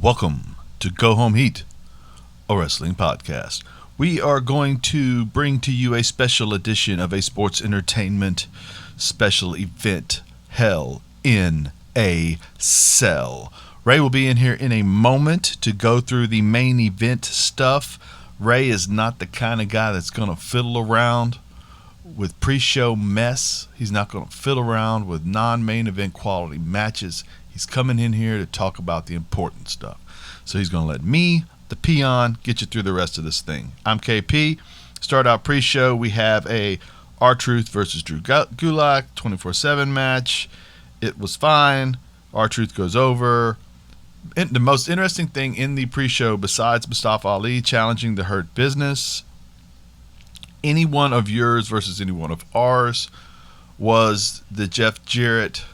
Welcome to Go Home Heat, a wrestling podcast. We are going to bring to you a special edition of a sports entertainment special event, Hell in a Cell. Ray will be in here in a moment to go through the main event stuff. Ray is not the kind of guy that's going to fiddle around with pre-show mess. He's not going to fiddle around with non-main event quality matches. He's coming in here to talk about the important stuff. So he's going to let me, the peon, get you through the rest of this thing. I'm KP. Start out pre-show. We have a R-Truth versus Drew Gulak 24/7 match. It was fine. R-Truth goes over. And the most interesting thing in the pre-show, besides Mustafa Ali challenging the Hurt Business, any one of yours versus any one of ours, was the Jeff Jarrett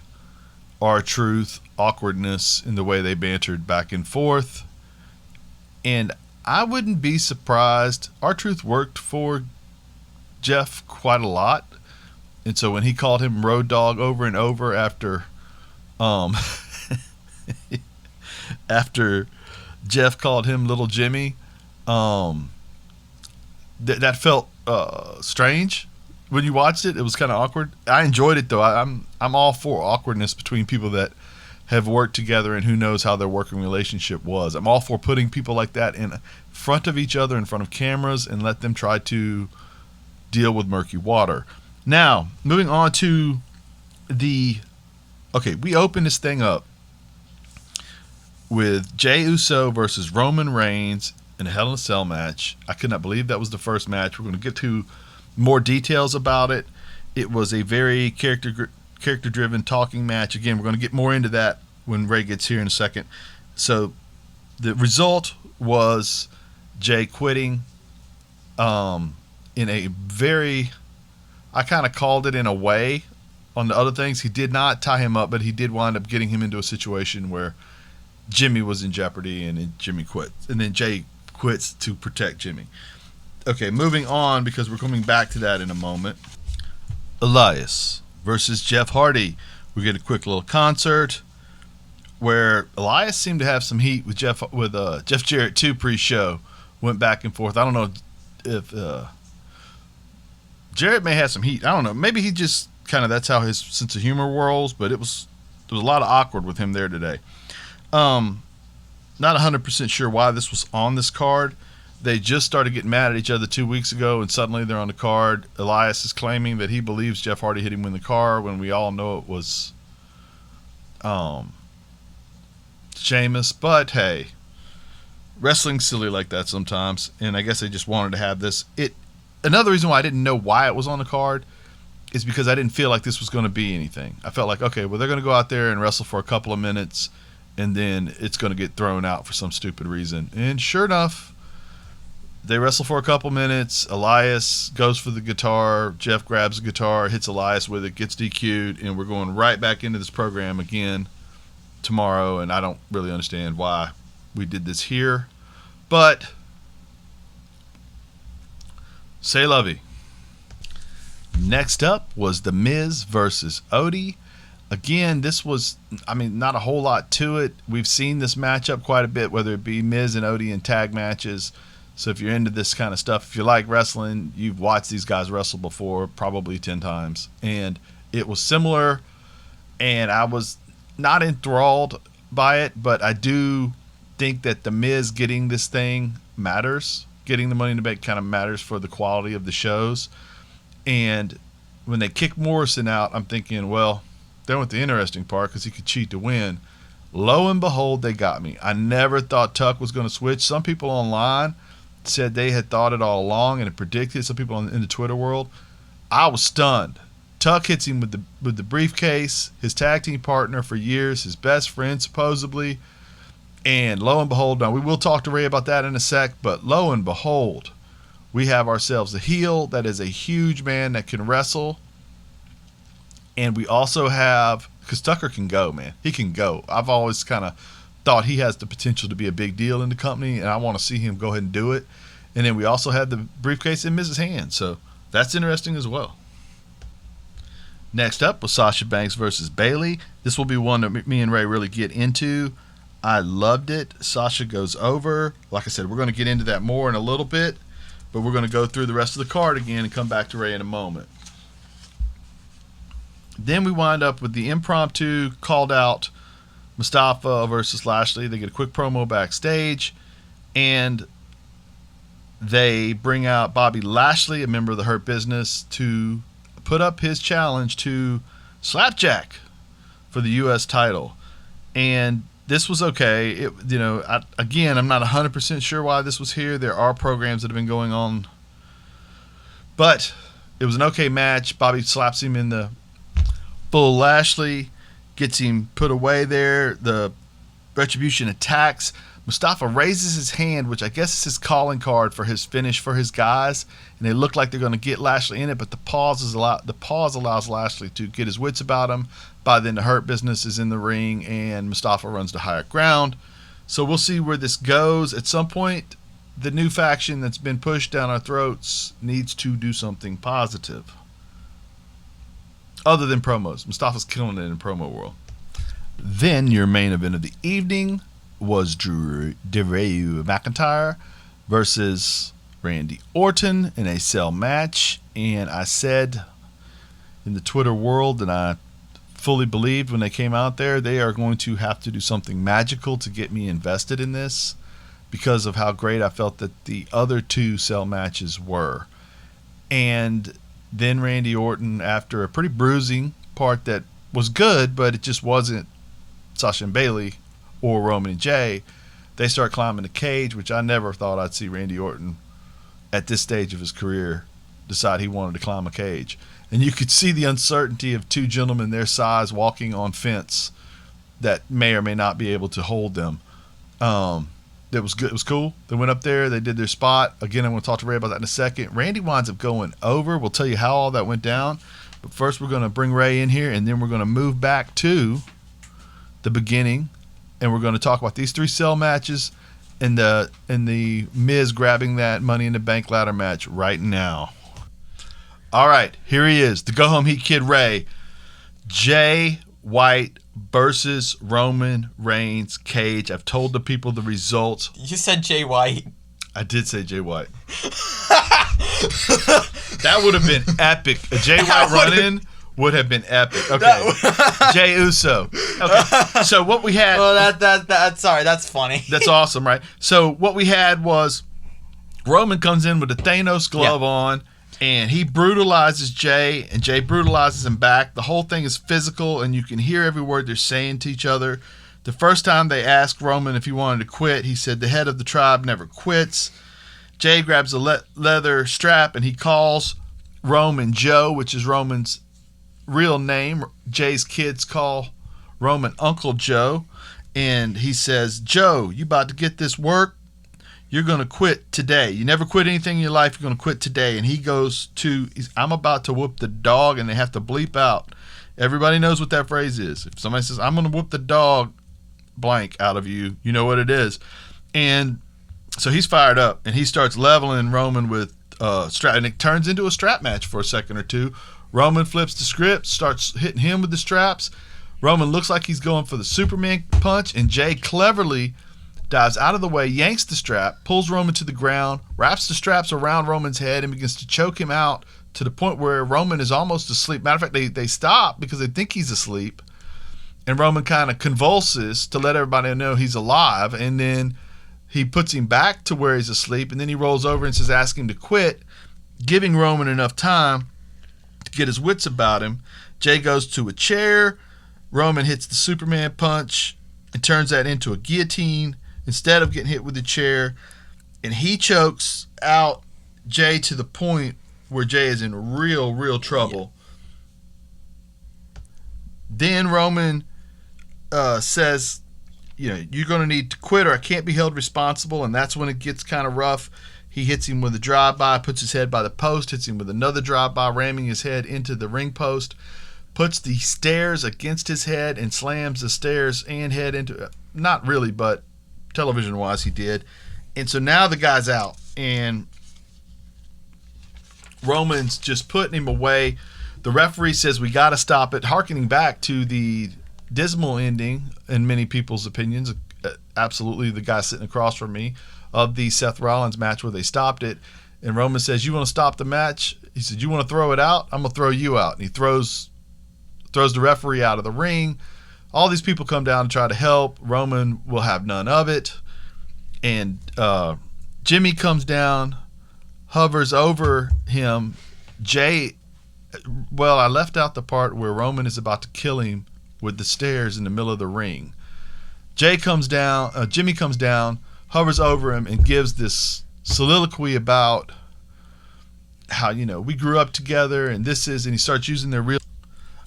R-Truth awkwardness in the way they bantered back and forth. And I wouldn't be surprised. R-Truth worked for Jeff quite a lot. And so when he called him Road Dogg over and over after after Jeff called him Little Jimmy, that felt strange. When you watched it, it was kind of awkward. I enjoyed it though. I'm all for awkwardness between people that have worked together and who knows how their working relationship was. I'm all for putting people like that in front of each other, in front of cameras, and let them try to deal with murky water. Now, moving on to we open this thing up with Jey Uso versus Roman Reigns in a Hell in a Cell match. I could not believe that was the first match. We're going to get to more details about it. It was a very character-driven talking match. Again, we're going to get more into that when Ray gets here in a second. So the result was Jey quitting in a very, I kind of called it in a way on the other things. He did not tie him up, but he did wind up getting him into a situation where Jimmy was in jeopardy, and then Jimmy quit. And then Jey quits to protect Jimmy. Okay, moving on, because we're coming back to that in a moment. Elias versus Jeff Hardy. We get a quick little concert where Elias seemed to have some heat with Jeff Jarrett too pre-show. Went back and forth. I don't know if Jarrett may have some heat. I don't know. Maybe he just kind of, that's how his sense of humor rolls, but there was a lot of awkward with him there today. Not 100% sure why this was on this card. They just started getting mad at each other 2 weeks ago, and suddenly they're on the card. Elias is claiming that he believes Jeff Hardy hit him in the car when we all know it was Sheamus. But hey, wrestling's silly like that sometimes, and I guess they just wanted to have this. Another reason why I didn't know why it was on the card is because I didn't feel like this was going to be anything. I felt like, okay, well, they're going to go out there and wrestle for a couple of minutes, and then it's going to get thrown out for some stupid reason. And sure enough, they wrestle for a couple minutes. Elias goes for the guitar. Jeff grabs the guitar, hits Elias with it, gets DQ'd, and we're going right back into this program again tomorrow. And I don't really understand why we did this here. But say lovey. Next up was The Miz versus Odie. Again, this was, not a whole lot to it. We've seen this matchup quite a bit, whether it be Miz and Odie in tag matches. So if you're into this kind of stuff, if you like wrestling, you've watched these guys wrestle before, probably 10 times. And it was similar, and I was not enthralled by it, but I do think that The Miz getting this thing matters. Getting the Money in the Bank kind of matters for the quality of the shows. And when they kick Morrison out, I'm thinking, well, they went the interesting part because he could cheat to win. Lo and behold, they got me. I never thought Tuck was going to switch. Some people online said they had thought it all along and had predicted. Some people in the Twitter world. I was stunned. Tuck hits him with the briefcase, his tag team partner for years, his best friend supposedly, and lo and behold, now we will talk to Ray about that in a sec, but lo and behold, we have ourselves a heel that is a huge man that can wrestle, and we also have, because Tucker can go, man. He can go. I've always kind of thought he has the potential to be a big deal in the company, and I want to see him go ahead and do it. And then we also had the briefcase in Miz's hand, so that's interesting as well. Next up was Sasha Banks versus Bayley. This will be one that me and Ray really get into. I loved it. Sasha goes over. Like I said, we're going to get into that more in a little bit, but we're going to go through the rest of the card again and come back to Ray in a moment. Then we wind up with the impromptu called out Mustafa versus Lashley. They get a quick promo backstage, and they bring out Bobby Lashley, a member of the Hurt Business, to put up his challenge to Slapjack for the U.S. title. And this was okay. I'm not 100% sure why this was here. There are programs that have been going on. But it was an okay match. Bobby slaps him in the full Lashley, gets him put away there. The Retribution attacks. Mustafa raises his hand, which I guess is his calling card for his finish for his guys, and they look like they're going to get Lashley in it, but the pause allows Lashley to get his wits about him. By then, the Hurt Business is in the ring, and Mustafa runs to higher ground. So we'll see where this goes. At some point, the new faction that's been pushed down our throats needs to do something positive. Other than promos. Mustafa's killing it in promo world. Then your main event of the evening was Drew McIntyre versus Randy Orton in a cell match. And I said in the Twitter world, and I fully believed when they came out there, they are going to have to do something magical to get me invested in this because of how great I felt that the other two cell matches were. And then Randy Orton, after a pretty bruising part that was good, but it just wasn't Sasha and Bayley or Roman and Jay, they start climbing the cage, which I never thought I'd see Randy Orton at this stage of his career decide he wanted to climb a cage. And you could see the uncertainty of two gentlemen their size walking on fence that may or may not be able to hold them. It was good. It was cool. They went up there. They did their spot. Again, I'm going to talk to Ray about that in a second. Randy winds up going over. We'll tell you how all that went down. But first, we're going to bring Ray in here, and then we're going to move back to the beginning, and we're going to talk about these three cell matches and the Miz grabbing that Money in the Bank ladder match right now. All right, here he is, the Go Home Heat Kid Ray. Jay White versus Roman Reigns cage. I've told the people the results. You said Jay White. I did say Jay White. That would have been epic. A Jay White run-in would have been epic. Okay. Jay Uso. Okay. So what we had... Well, that's funny. That's awesome, right? So what we had was Roman comes in with a Thanos glove on, and he brutalizes Jay, and Jay brutalizes him back. The whole thing is physical, and you can hear every word they're saying to each other. The first time they asked Roman if he wanted to quit, he said the head of the tribe never quits. Jay grabs a leather strap, and he calls Roman Joe, which is Roman's real name. Jay's kids call Roman Uncle Joe. And he says, Joe, you about to get this work? You're going to quit today. You never quit anything in your life. You're going to quit today. And he goes to, I'm about to whoop the dog, and they have to bleep out. Everybody knows what that phrase is. If somebody says, I'm going to whoop the dog blank out of you, you know what it is. And so he's fired up, and he starts leveling Roman with strap, and it turns into a strap match for a second or two. Roman flips the script, starts hitting him with the straps. Roman looks like he's going for the Superman punch, and Jay cleverly dives out of the way, yanks the strap, pulls Roman to the ground, wraps the straps around Roman's head, and begins to choke him out to the point where Roman is almost asleep. Matter of fact, they stop because they think he's asleep, and Roman kind of convulses to let everybody know he's alive, and then he puts him back to where he's asleep, and then he rolls over and says, ask him to quit, giving Roman enough time to get his wits about him. Jay goes to a chair. Roman hits the Superman punch and turns that into a guillotine instead of getting hit with the chair, and he chokes out Jay to the point where Jay is in real trouble. Yeah. Then Roman says, you're going to need to quit or I can't be held responsible, and that's when it gets kind of rough. He hits him with a drive-by, puts his head by the post, hits him with another drive-by, ramming his head into the ring post, puts the stairs against his head and slams the stairs and head into, not really, but television-wise he did. And so now the guy's out, and Roman's just putting him away. The referee says we got to stop it, hearkening back to the dismal ending, in many people's opinions, absolutely the guy sitting across from me, of the Seth Rollins match where they stopped it. And Roman says, "You want to stop the match?" He said, "You want to throw it out? I'm going to throw you out." And he throws the referee out of the ring. All these people come down to try to help. Roman will have none of it. And Jimmy comes down, hovers over him. I left out the part where Roman is about to kill him with the stairs in the middle of the ring. Jimmy comes down, hovers over him, and gives this soliloquy about how, we grew up together and and he starts using their real,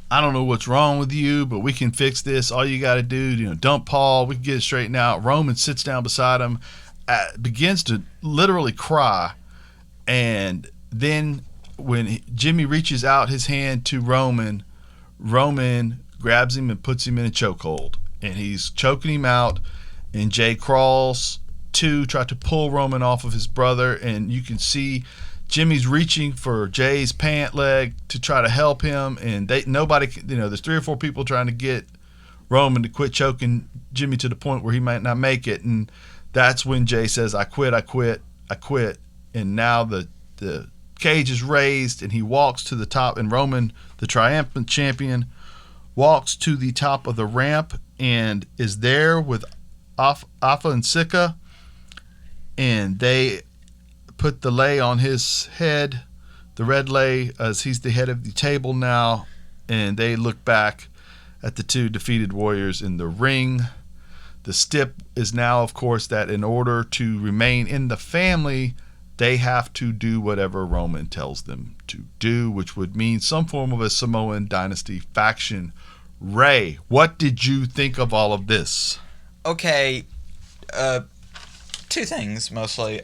"I don't know what's wrong with you, but we can fix this. All you got to do, dump Paul. We can get it straightened out." Roman sits down beside him, begins to literally cry. And then when Jimmy reaches out his hand to Roman, Roman grabs him and puts him in a chokehold. And he's choking him out. And Jay crawls to try to pull Roman off of his brother. And you can see Jimmy's reaching for Jay's pant leg to try to help him, and nobody, there's 3 or 4 people trying to get Roman to quit choking Jimmy to the point where he might not make it. And that's when Jay says, "I quit, I quit, I quit." And now the cage is raised, and he walks to the top, and Roman, the triumphant champion, walks to the top of the ramp and is there with Alpha and Sika, and they put the lei on his head, the red lei, as he's the head of the table now, and they look back at the 2 defeated warriors in the ring. The stip is now, of course, that in order to remain in the family, they have to do whatever Roman tells them to do, which would mean some form of a Samoan dynasty faction. Ray, what did you think of all of this? Okay, 2 things mostly.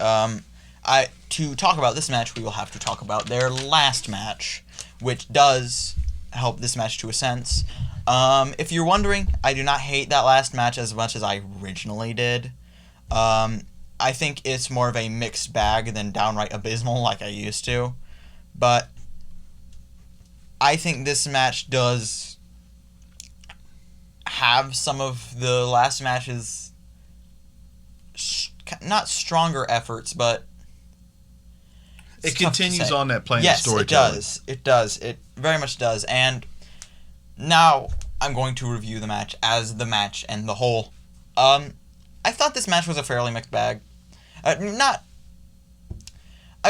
To talk about this match, we will have to talk about their last match, which does help this match to a sense. If you're wondering, I do not hate that last match as much as I originally did. I think it's more of a mixed bag than downright abysmal like I used to. But I think this match does have some of the last match's not stronger efforts, but it continues on that plane of storytelling. Yes, it does. It very much does. And now I'm going to review the match as the match and the whole. I thought this match was a fairly mixed bag. I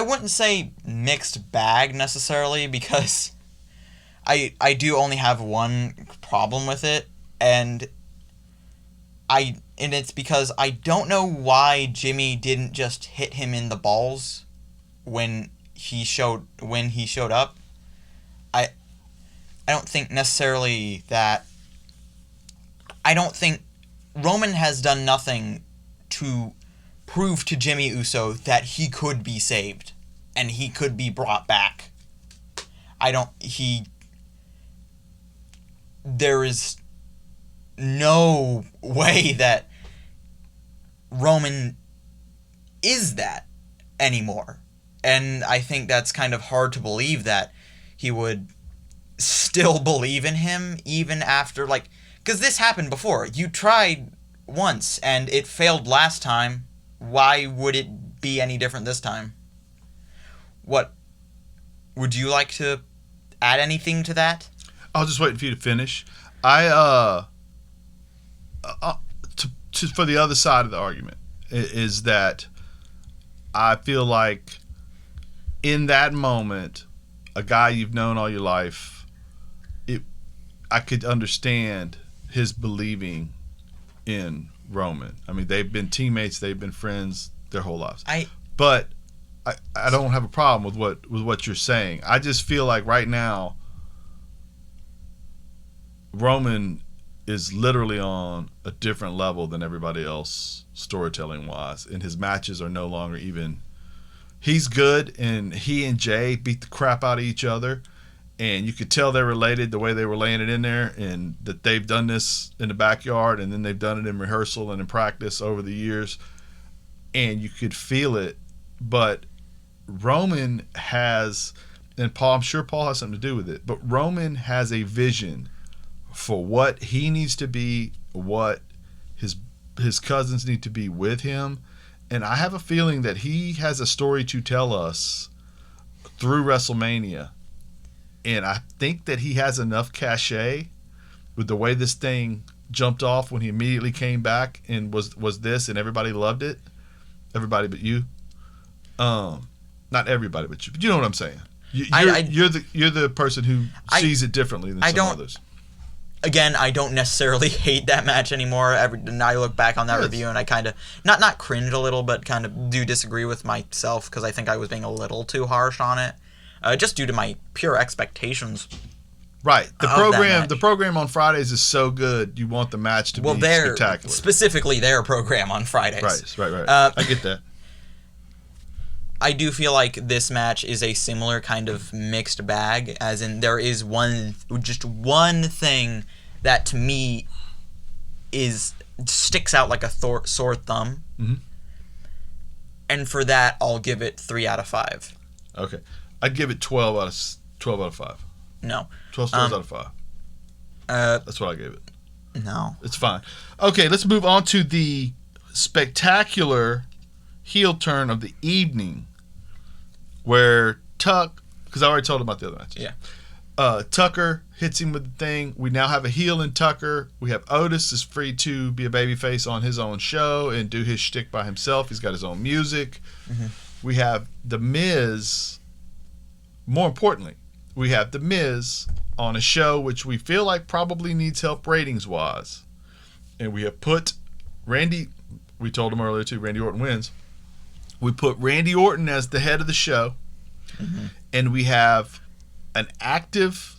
wouldn't say mixed bag necessarily, because I do only have one problem with it, and it's because I don't know why Jimmy didn't just hit him in the balls when he showed up. I don't think necessarily that. I don't think Roman has done nothing to prove to Jimmy Uso that he could be saved and he could be brought back. There is no way that Roman is that anymore. And I think that's kind of hard to believe that he would still believe in him even after, because this happened before. You tried once and it failed last time. Why would it be any different this time? What? Would you like to add anything to that? I'll just wait for you to finish. For the other side of the argument is that I feel like in that moment, a guy you've known all your life, I could understand his believing in Roman. I mean, they've been teammates, they've been friends their whole lives. But I don't have a problem with what you're saying. I just feel like right now, Roman is literally on a different level than everybody else storytelling wise, and his matches are no longer even. He's good, and he and Jay beat the crap out of each other, and you could tell they're related the way they were laying it in there, and that they've done this in the backyard, and then they've done it in rehearsal and in practice over the years, and you could feel it. But Roman has, and Paul, I'm sure Paul has something to do with it, but Roman has a vision for what he needs to be, what his his cousins need to be with him. And I have a feeling that he has a story to tell us through WrestleMania. And I think that he has enough cachet with the way this thing jumped off when he immediately came back and was this, and everybody loved it. Everybody but you. Not everybody but you. But you know what I'm saying. You're the person who sees it differently than some others. Again, I don't necessarily hate that match anymore. Now I look back on that review and I kind of not cringe a little, but kind of do disagree with myself because I think I was being a little too harsh on it, just due to my pure expectations. Right. The program on Fridays is so good. You want the match to be spectacular. Specifically their program on Fridays. Right. I get that. I do feel like this match is a similar kind of mixed bag, as in there is just one thing that to me sticks out like a sore thumb. Mm-hmm. And for that, I'll give it 3 out of 5. Okay. I'd give it 12 out of 5. No. 12 stars out of 5. That's what I gave it. No. It's fine. Okay, let's move on to the spectacular heel turn of the evening, where because I already told him about the other matches. Yeah. Tucker hits him with the thing. We now have a heel in Tucker. We have Otis is free to be a babyface on his own show and do his shtick by himself. He's got his own music. Mm-hmm. We have The Miz. More importantly, we have The Miz on a show which we feel like probably needs help ratings-wise. And we have put Randy, we told him earlier too, Randy Orton wins. We put Randy Orton as the head of the show. Mm-hmm. And we have an active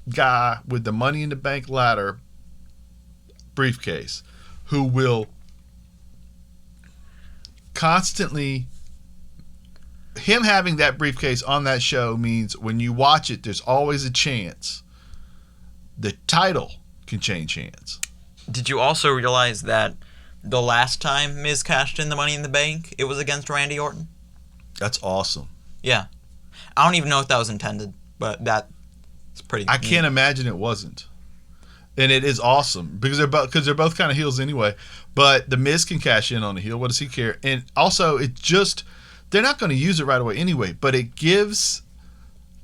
guy with the Money in the Bank ladder briefcase who will constantly... Him having that briefcase on that show means when you watch it, there's always a chance the title can change hands. Did you also realize that the last time Miz cashed in the Money in the Bank, it was against Randy Orton? That's awesome. Yeah. I don't even know if that was intended, but that's pretty I can't imagine it wasn't. And it is awesome because they're both kind of heels anyway. But the Miz can cash in on a heel. What does he care? And also, they're not going to use it right away anyway, but it gives...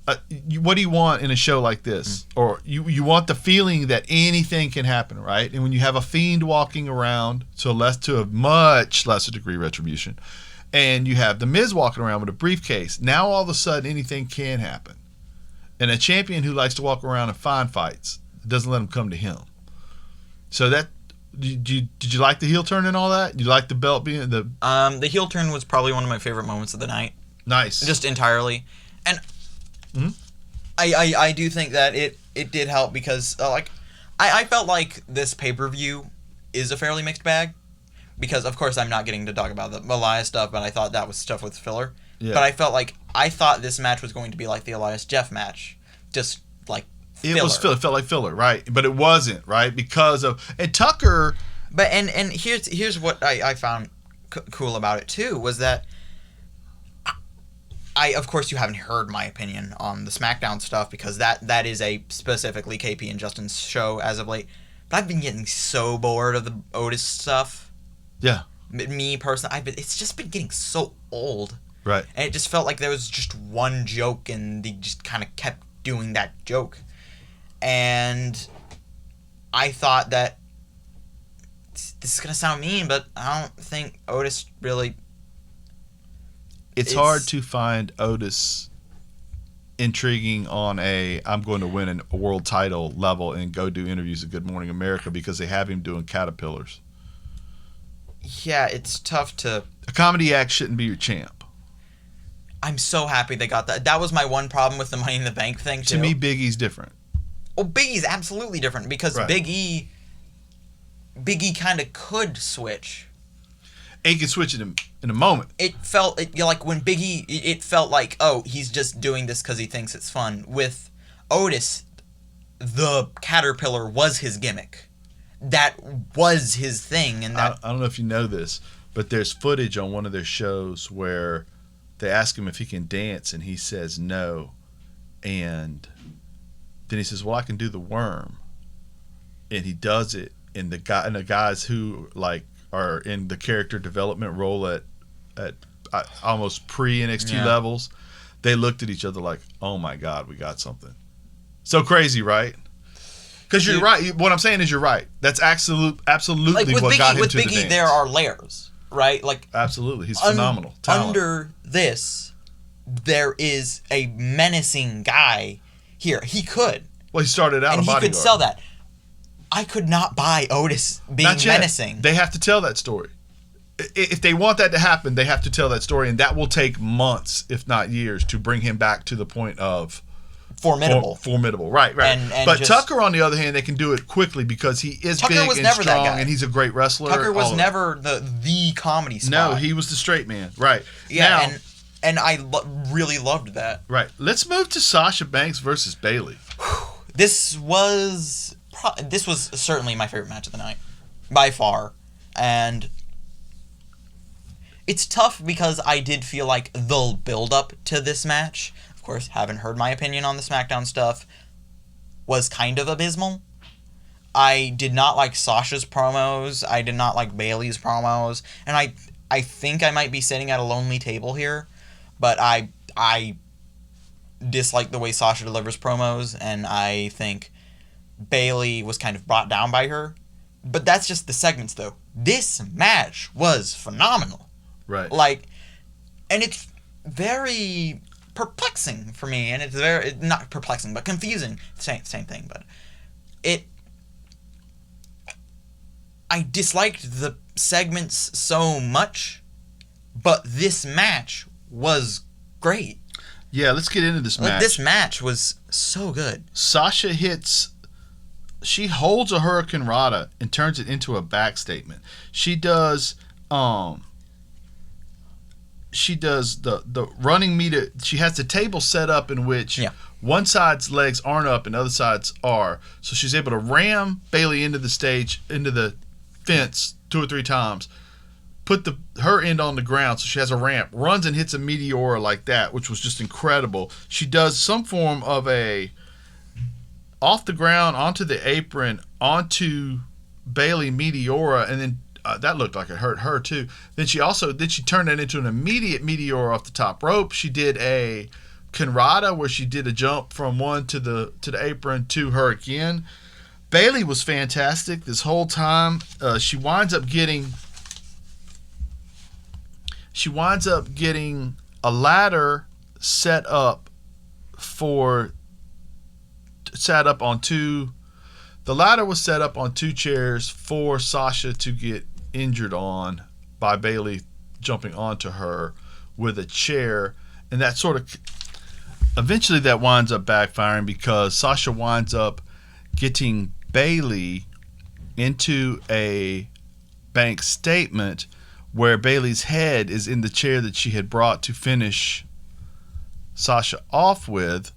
what do you want in a show like this? Mm-hmm. Or you want the feeling that anything can happen, right? And when you have a Fiend walking around, to a much lesser degree Retribution, and you have the Miz walking around with a briefcase, now all of a sudden anything can happen. And a champion who likes to walk around and find fights doesn't let them come to him. So that... Did you like the heel turn and all that? Did you like the belt being the... The heel turn was probably one of my favorite moments of the night. Nice. Just entirely. And mm-hmm. I do think that it did help because I felt like this pay-per-view is a fairly mixed bag. Because, of course, I'm not getting to talk about the Elias stuff, but I thought that was stuff with filler. Yeah. But I thought this match was going to be like the Elias Jeff match. Just like... Filler. It was filler. It felt like filler, right? But it wasn't, right? Because of... And Tucker... But and here's what I found cool about it, too, was that... Of course, you haven't heard my opinion on the SmackDown stuff, because that is a specifically KP and Justin's show as of late. But I've been getting so bored of the Otis stuff. Yeah. Me, personally, it's just been getting so old. Right. And it just felt like there was just one joke, and they just kind of kept doing that joke. And I thought that this is going to sound mean, but I don't think Otis really... It's hard to find Otis intriguing on I'm going to win a world title level and go do interviews at Good Morning America, because they have him doing caterpillars. Yeah, it's tough to... A comedy act shouldn't be your champ. I'm so happy they got that. That was my one problem with the Money in the Bank thing, too. To me, Big E's different. Well, Big E's absolutely different, because right. Big E kind of could switch. And he could switch it in a moment. It felt like when Big E, it felt like, oh, he's just doing this because he thinks it's fun. With Otis, the caterpillar was his gimmick. That was his thing. And I don't know if you know this, but there's footage on one of their shows where they ask him if he can dance, and he says no. And then he says, well, I can do the worm. And he does it. And the guys who, like, are in the character development role at almost pre-NXT Yeah. levels, they looked at each other like, oh my God, we got something. So crazy, right? Because you're right. What I'm saying is you're right. That's absolutely Like with what Biggie, got him with to the Biggie, dance. there are layers, right? Like Absolutely. He's phenomenal. Talent. under this, there is a menacing guy here. He could. Well, he started out and a he bodyguard. could sell that. I could not buy Otis being Not yet. menacing. They have to tell that story. If they want that to happen, they have to tell that story, and that will take months, if not years, to bring him back to the point of Formidable. Formidable, right. And but just- Tucker, on the other hand, they can do it quickly because he is Tucker big was and never that strong, guy. and he's a great wrestler. Tucker was all of it. never the comedy spot. No, he was the straight man, right? Yeah, Now, and I really loved that. right. Let's move to Sasha Banks versus Bayley. This was certainly my favorite match of the night, by far, and it's tough because I did feel like the build up to this match, of course, haven't heard my opinion on the SmackDown stuff, was kind of abysmal. I did not like Sasha's promos. I did not like Bayley's promos, and I think I might be sitting at a lonely table here, but I dislike the way Sasha delivers promos, and I think Bayley was kind of brought down by her. But that's just the segments, though. This match was phenomenal. Right. Like, and it's very perplexing for me, and it's very, not perplexing, but confusing. Same thing, but I disliked the segments so much, but this match was great. Yeah, let's get into this Like, match. this match was so good. Sasha she holds a Hurricane Rana and turns it into a back statement. She does the running meter. She has the table set up in which one side's legs aren't up and the other side's are. So she's able to ram Bayley into the stage, into the fence 2 or 3 times, put her end on the ground so she has a ramp, runs and hits a Meteora like that, which was just incredible. She does some form of a off the ground, onto the apron, onto Bayley Meteora, and then that looked like it hurt her too. Then she turned that into an immediate Meteora off the top rope. She did a Conrada where she did a jump from one to the apron to her again. Bayley was fantastic this whole time. She winds up getting a ladder set up on two. The ladder was set up on 2 chairs for Sasha to get injured on by Bayley jumping onto her with a chair, and that sort of eventually that winds up backfiring because Sasha winds up getting Bayley into a bank statement where Bayley's head is in the chair that she had brought to finish Sasha off with,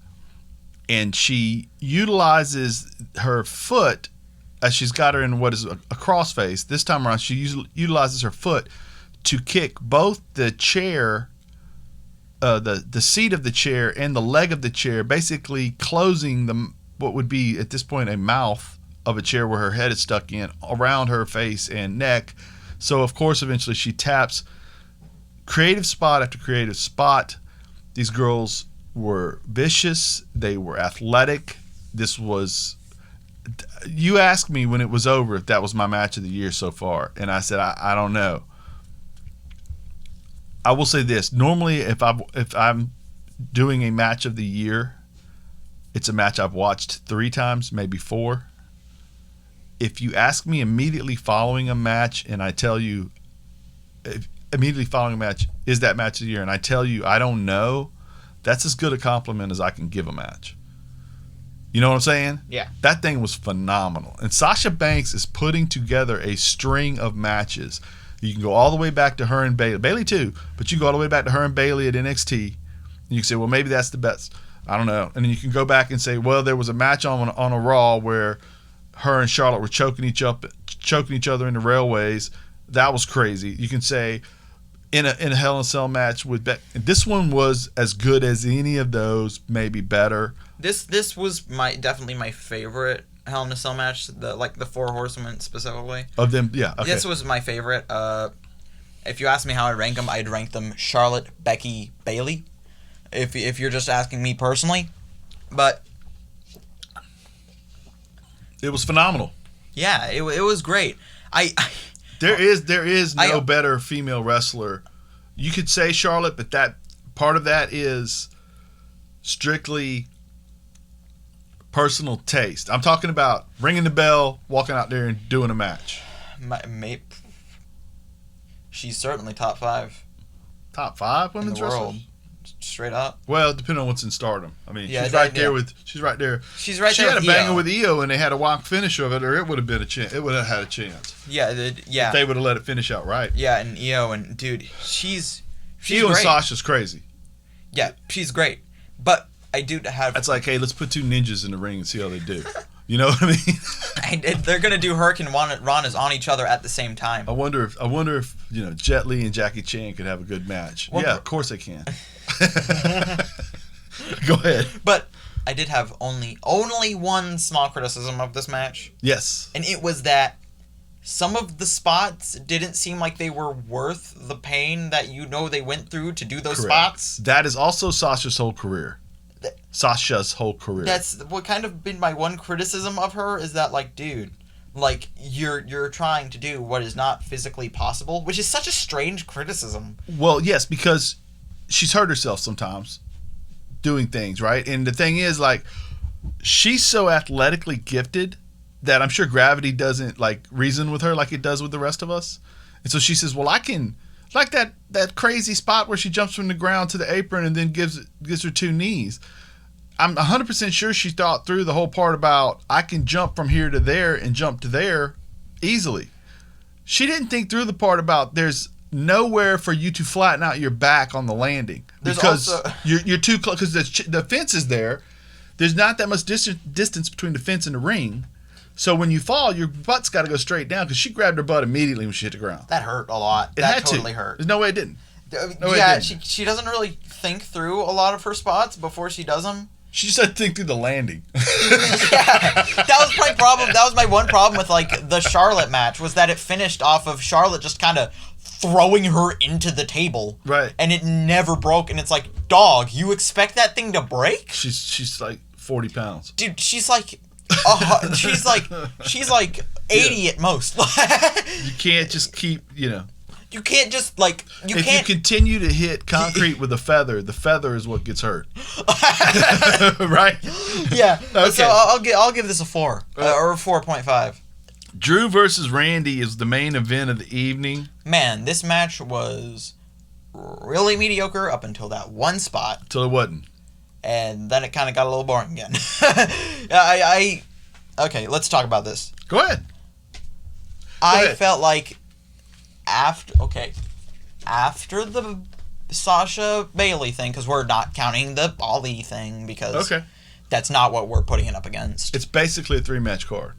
and she utilizes her foot as she's got her in what is a crossface. This time around, she utilizes her foot to kick both the chair, the seat of the chair and the leg of the chair, basically closing what would be at this point a mouth of a chair where her head is stuck in around her face and neck. So of course eventually she taps creative spot after creative spot. These girls were vicious, they were athletic. You asked me when it was over if that was my match of the year so far, and I said I don't know. I will say this: normally, if I'm doing a match of the year, it's a match I've watched 3 times, maybe 4. If you ask me immediately following a match, and I tell you, immediately following a match, is that match of the year, and I tell you I don't know, that's as good a compliment as I can give a match. You know what I'm saying? Yeah. That thing was phenomenal. And Sasha Banks is putting together a string of matches. You can go all the way back to her and Bayley. Bayley too, but you can go all the way back to her and Bayley at NXT. And you can say, well, maybe that's the best. I don't know. And then you can go back and say, well, there was a match on a Raw where her and Charlotte were choking each other in the railways. That was crazy. You can say in a Hell in a Cell match with Beck. This one was as good as any of those, maybe better. This was definitely my favorite Hell in a Cell match, the Four Horsemen specifically. Of them, yeah. Okay. This was my favorite. If you ask me how I'd rank them, I'd rank them Charlotte, Becky, Bayley. If you're just asking me personally, but it was phenomenal. Yeah, it was great. There is no better female wrestler. You could say Charlotte, but that part of that is strictly personal taste. I'm talking about ringing the bell, walking out there and doing a match. She's certainly top 5. Top 5 women's in the world, wrestlers? straight up. Well, depending on what's in Stardom. I mean, Yeah, she's right there. She had a banger with Io, and they had a walk finish of it, or it would have been a chance. It would have had a chance. Yeah, If they would have let it finish out right. Yeah, and Io, and dude, she's Io great. and Sasha's crazy. Yeah, she's great. But I do have. That's like, hey, let's put 2 ninjas in the ring and see how they do. You know what I mean? They're gonna do Hurricane Rana's on each other at the same time. I wonder if Jet Li and Jackie Chan could have a good match. Yeah, of course they can. Go ahead. But I did have only one small criticism of this match. Yes. And it was that some of the spots didn't seem like they were worth the pain that they went through to do those spots. That is also Sasha's whole career. That's what kind of been my one criticism of her, is that, like, dude, like, you're trying to do what is not physically possible, which is such a strange criticism. Well, yes, because she's hurt herself sometimes doing things, right? And the thing is, like, she's so athletically gifted that I'm sure gravity doesn't, like, reason with her like it does with the rest of us. And so she says, well, I can, like that crazy spot where she jumps from the ground to the apron and then gives her 2 knees. I'm 100% sure she thought through the whole part about, I can jump from here to there and jump to there easily. She didn't think through the part about there's nowhere for you to flatten out your back on the landing. Because you're too close, because the fence is there. There's not that much distance between the fence and the ring. So when you fall, your butt's got to go straight down, because she grabbed her butt immediately when she hit the ground. That hurt a lot. That totally hurt. There's no way it didn't. She doesn't really think through a lot of her spots before she does them. She just had to think through the landing. Yeah, that was my problem. That was my one problem with, like, the Charlotte match, was that it finished off of Charlotte just kind of throwing her into the table. Right. And it never broke. And it's like, dog, you expect that thing to break? She's like 40 pounds. Dude, she's like 80 at most. You can't just keep, You can't just, like, if you continue to hit concrete with the feather is what gets hurt. Right? Yeah. Okay. So I'll give this a 4 or 4.5. Drew versus Randy is the main event of the evening. Man, this match was really mediocre up until that one spot. Till it wasn't. And then it kind of got a little boring again. Okay, let's talk about this. Go ahead. I felt like after the Sasha Bayley thing, because we're not counting the Ali thing, because that's not what we're putting it up against. It's basically a 3-match card.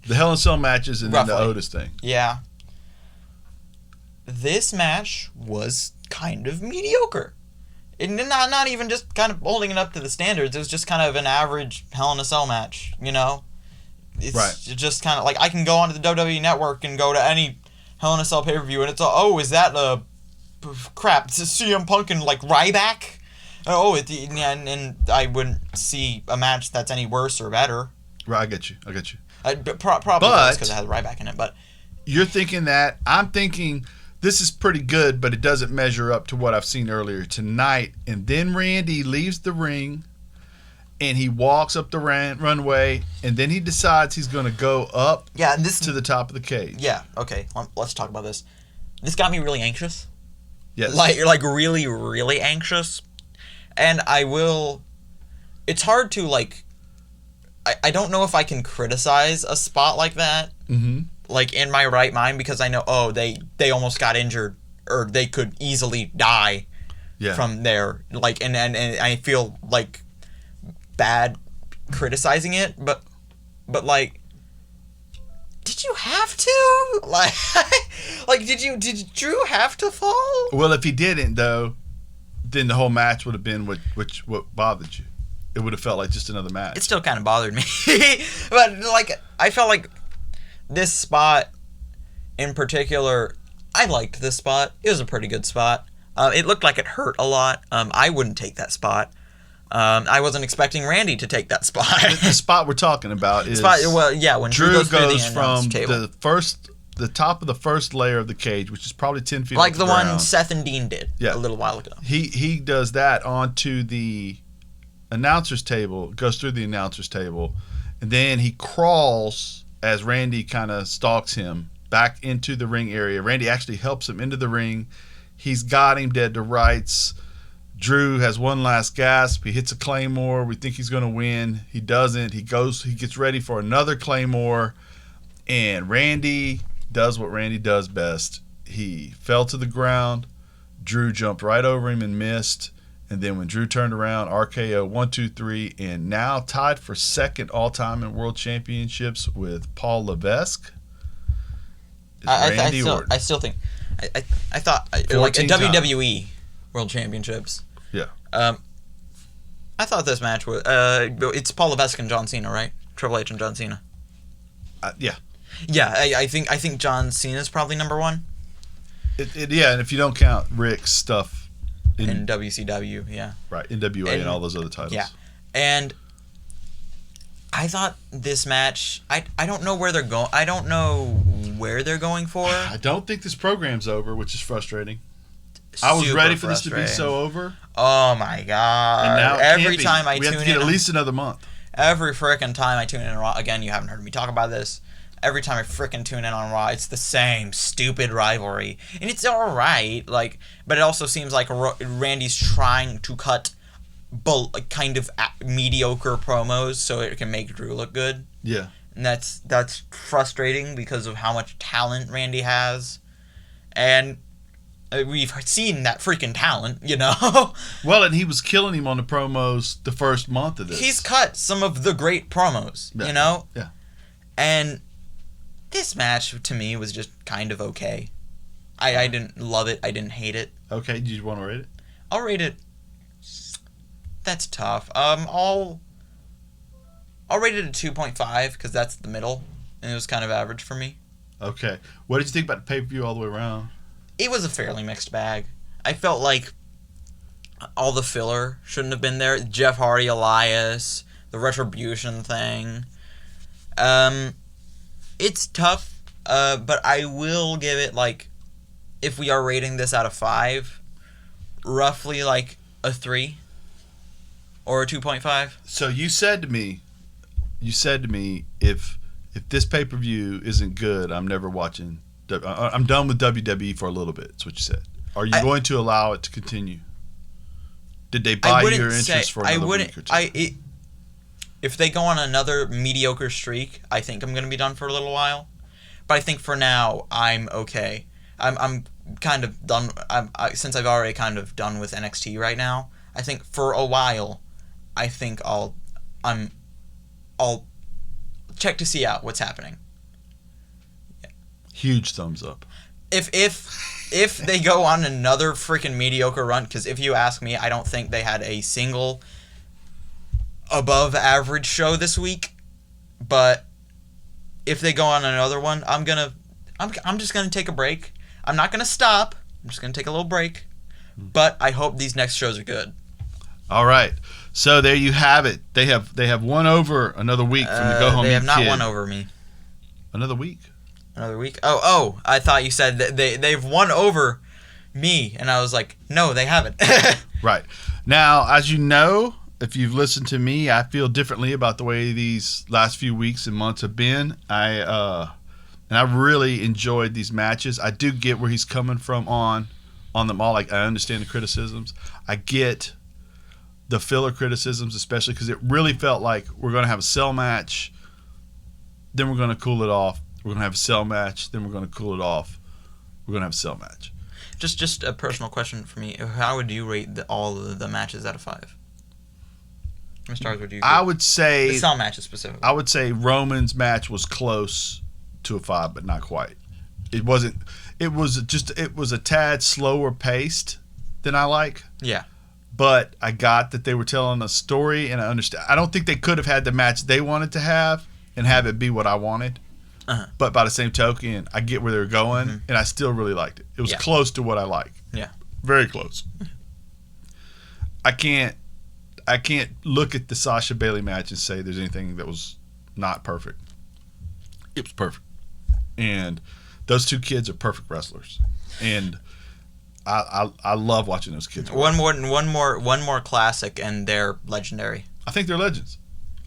The Hell in a Cell matches and then the Otis thing. Yeah. This match was kind of mediocre. And not even just kind of holding it up to the standards. It was just kind of an average Hell in a Cell match, It's just kind of like, I can go onto the WWE Network and go to any Hell in a Cell pay-per-view, and it's is that crap? It's CM Punk and, like, Ryback? And I wouldn't see a match that's any worse or better. Right, I get you. Probably because it has Ryback in it, but you're thinking that. I'm thinking this is pretty good, but it doesn't measure up to what I've seen earlier tonight. And then Randy leaves the ring, and he walks up the runway, and then he decides he's going to go up to the top of the cage. Yeah, okay. Let's talk about this. This got me really anxious. Yes. Like really, really anxious. And it's hard to, like, I don't know if I can criticize a spot like that, like, in my right mind, because I know, they almost got injured, or they could easily die from there. Like, and I feel, like, bad criticizing it, but like, did you have to? Like, did Drew have to fall? Well, if he didn't, though, then the whole match would have been what bothered you. it would have felt like just another match. It still kind of bothered me. But, like, I felt like this spot in particular, I liked this spot. It was a pretty good spot. It looked like it hurt a lot. I wouldn't take that spot. I wasn't expecting Randy to take that spot. The spot we're talking about is when Drew goes from table. the top of the first layer of the cage, which is probably 10 feet like off the ground. one Seth and Dean did Yeah. a little while ago. He does that onto the announcer's table, goes through the announcer's table, and then he crawls as Randy kind of stalks him back into the ring area. Randy actually helps him into the ring. He's got him dead to rights. Drew has one last gasp. He hits a Claymore. We think he's going to win. He doesn't. He gets ready for another Claymore, and Randy does what Randy does best. He fell to the ground. Drew jumped right over him and missed. And then when Drew turned around, RKO 1, 2, 3, and now tied for second all-time in World Championships with Paul Levesque. Randy Orton. I still think I thought like a WWE World Championships. Yeah. I thought this match was it's Paul Levesque and John Cena, right? Triple H and John Cena. Yeah. Yeah, I think John Cena's probably number one. Yeah, and if you don't count Rick's stuff in WCW, yeah. Right, NWA and all those other titles. Yeah. And I thought this match, I don't know where they're going. I don't know where they're going for. I don't think this program's over, which is frustrating. I was ready for this to be so over. Oh my god. And now every time I tune in, we have to get at least another month. Every frickin' time I tune in on Raw, again, you haven't heard me talk about this. Every time I frickin' tune in on Raw, it's the same stupid rivalry. And it's alright, like, but it also seems like Randy's trying to cut kind of mediocre promos so it can make Drew look good. Yeah. And that's frustrating because of how much talent Randy has. And we've seen that freaking talent, you know? Well, and he was killing him on the promos the first month of this. He's cut some of the great promos, you know? Yeah. And this match, to me, was just kind of okay. I didn't love it. I didn't hate it. Okay, do you want to rate it? I'll rate it. That's tough. I'll rate it a 2.5 because that's the middle, and it was kind of average for me. Okay. What did you think about the pay-per-view all the way around? It was a fairly mixed bag. I felt like all the filler shouldn't have been there. Jeff Hardy, Elias, the Retribution thing. It's tough, but I will give it, like, if we are rating this out of 5, roughly like a 3 or a 2.5. So you said to me, if this pay-per-view isn't good, I'm never watching. I'm done with WWE for a little bit. That's what you said. Are you going to allow it to continue? Did they buy your interest for another week or two? If they go on another mediocre streak, I think I'm going to be done for a little while. But I think for now, I'm okay. I'm kind of done. Since I've already kind of done with NXT right now, I think for a while, I think I'll check to see out what's happening. Yeah. Huge thumbs up. If they go on another freaking mediocre run, because if you ask me, I don't think they had a single above average show this week, but if they go on another one, I'm just gonna take a break. I'm not gonna stop. I'm just gonna take a little break, but I hope these next shows are good. All right, so there you have it. They have won over another week from the Go Home. They have not kid. won over me. Another week. Another week. Oh! I thought you said that they've won over me, and I was like, no, they haven't. Right now, as you know, if you've listened to me, I feel differently about the way these last few weeks and months have been. I really enjoyed these matches. I do get where he's coming from on them all. Like, I understand the criticisms. I get the filler criticisms, especially because it really felt like we're going to have a cell match, then we're going to cool it off. We're going to have a cell match, then we're going to cool it off. We're going to have a cell match. Just a personal question for me. How would you rate all of the matches out of 5? How many stars would you give? I would say the cell matches specifically. I would say Roman's match was close to a 5, but not quite. It wasn't. It was a tad slower paced than I like. Yeah. but I got that they were telling a story, and I understand. I don't think they could have had the match they wanted to have and have it be what I wanted. But by the same token, I get where they were going, and I still really liked it. It was close to what I like. Yeah. Very close. I can't look at the Sasha Bailey match and say there's anything that was not perfect. It was perfect. And those two kids are perfect wrestlers. And I love watching those kids work. One more classic, and they're legendary. I think they're legends.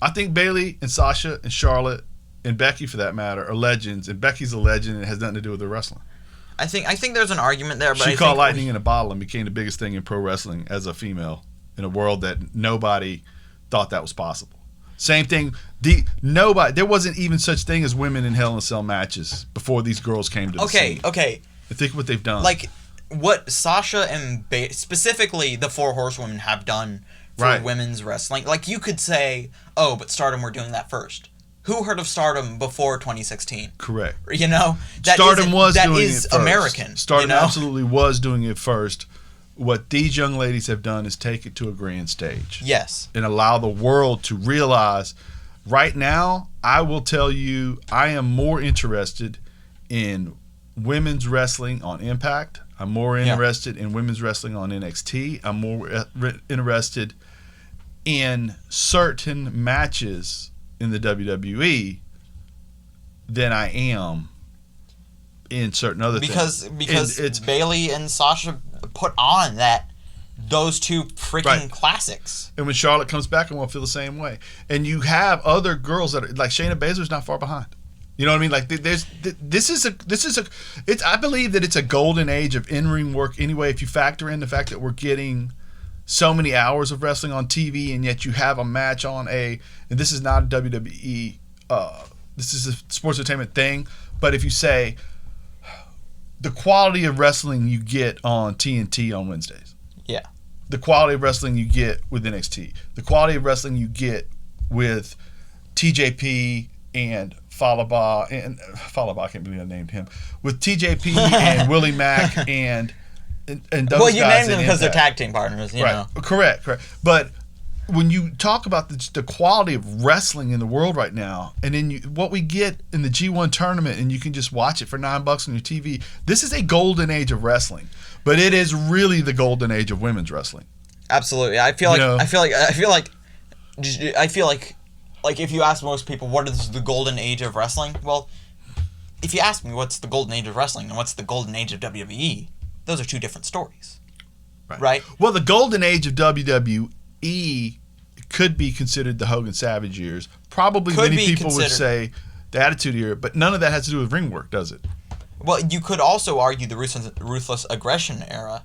I think Bailey and Sasha and Charlotte and Becky, for that matter, are legends. And Becky's a legend, and it has nothing to do with their wrestling. I think there's an argument there, but she caught lightning in a bottle and became the biggest thing in pro wrestling as a female in a world that nobody thought that was possible. Same thing. There wasn't even such thing as women in Hell in a Cell matches before these girls came to the scene. Okay. I think what they've done. Like what Sasha and specifically the Four Horsewomen have done for women's wrestling. Like you could say, oh, but Stardom were doing that first. Who heard of Stardom before 2016? Correct. You know, Stardom was doing it first. American. Stardom absolutely was doing it first. What these young ladies have done is take it to a grand stage. Yes. And allow the world to realize. Right now, I will tell you, I am more interested in women's wrestling on Impact. I'm more interested in women's wrestling on NXT. I'm more interested in certain matches in the WWE than I am in certain other things. Because it's Bailey and Sasha put on those two freaking classics. And when Charlotte comes back, I'm gonna feel the same way. And you have other girls that are like Shayna Baszler's not far behind. You know what I mean? Like I believe that it's a golden age of in-ring work anyway. If you factor in the fact that we're getting so many hours of wrestling on TV, and yet you have a match on and this is not a WWE, this is a sports entertainment thing, but if you say the quality of wrestling you get on TNT on Wednesdays, the quality of wrestling you get with NXT, the quality of wrestling you get with TJP and Falaba, I can't believe I named him, with TJP and Willie Mack and those guys. Well, you named them because they're tag team partners, you know. Correct. But when you talk about the quality of wrestling in the world right now, and then what we get in the G1 tournament, and you can just watch it for $9 on your TV, this is a golden age of wrestling. But it is really the golden age of women's wrestling. Absolutely. I feel like if you ask most people what is the golden age of wrestling, well, if you ask me what's the golden age of wrestling and what's the golden age of WWE, those are two different stories. Right? Well, the golden age of WWE could be considered the Hogan Savage years. Probably many people would say the Attitude Era, but none of that has to do with ring work, does it? Well, you could also argue the Ruthless Aggression era.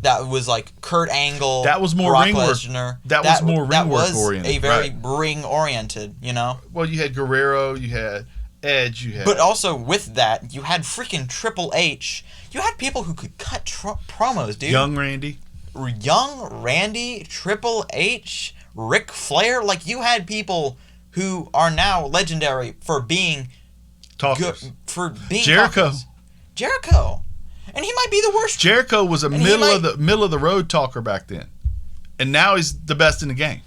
That was like Kurt Angle, that was more Brock ring work. Lesnar. That was more ring work oriented. That was a very ring oriented, you know? Well, you had Guerrero, you had Edge, you had... But also with that, you had freaking Triple H. You had people who could cut promos, dude. Young Randy, Triple H, Ric Flair. Like, you had people who are now legendary for being... talkers. Jericho. Talkers. Jericho. And he might be the worst. Jericho was a middle of the road talker back then, and now he's the best in the game.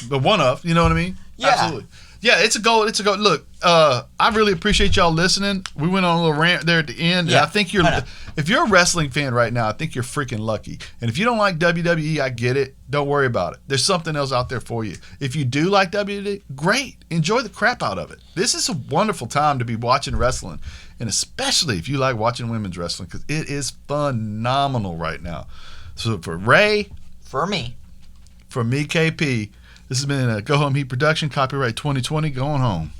The one of, you know what I mean? Yeah. Absolutely. Yeah, it's a goal. Look, I really appreciate y'all listening. We went on a little rant there at the end. Yeah, and I think if you're a wrestling fan right now, I think you're freaking lucky. And if you don't like WWE, I get it. Don't worry about it. There's something else out there for you. If you do like WWE, great. Enjoy the crap out of it. This is a wonderful time to be watching wrestling, and especially if you like watching women's wrestling, because it is phenomenal right now. So for Ray, for me, KP, this has been a Go Home Heat production, copyright 2020, going home.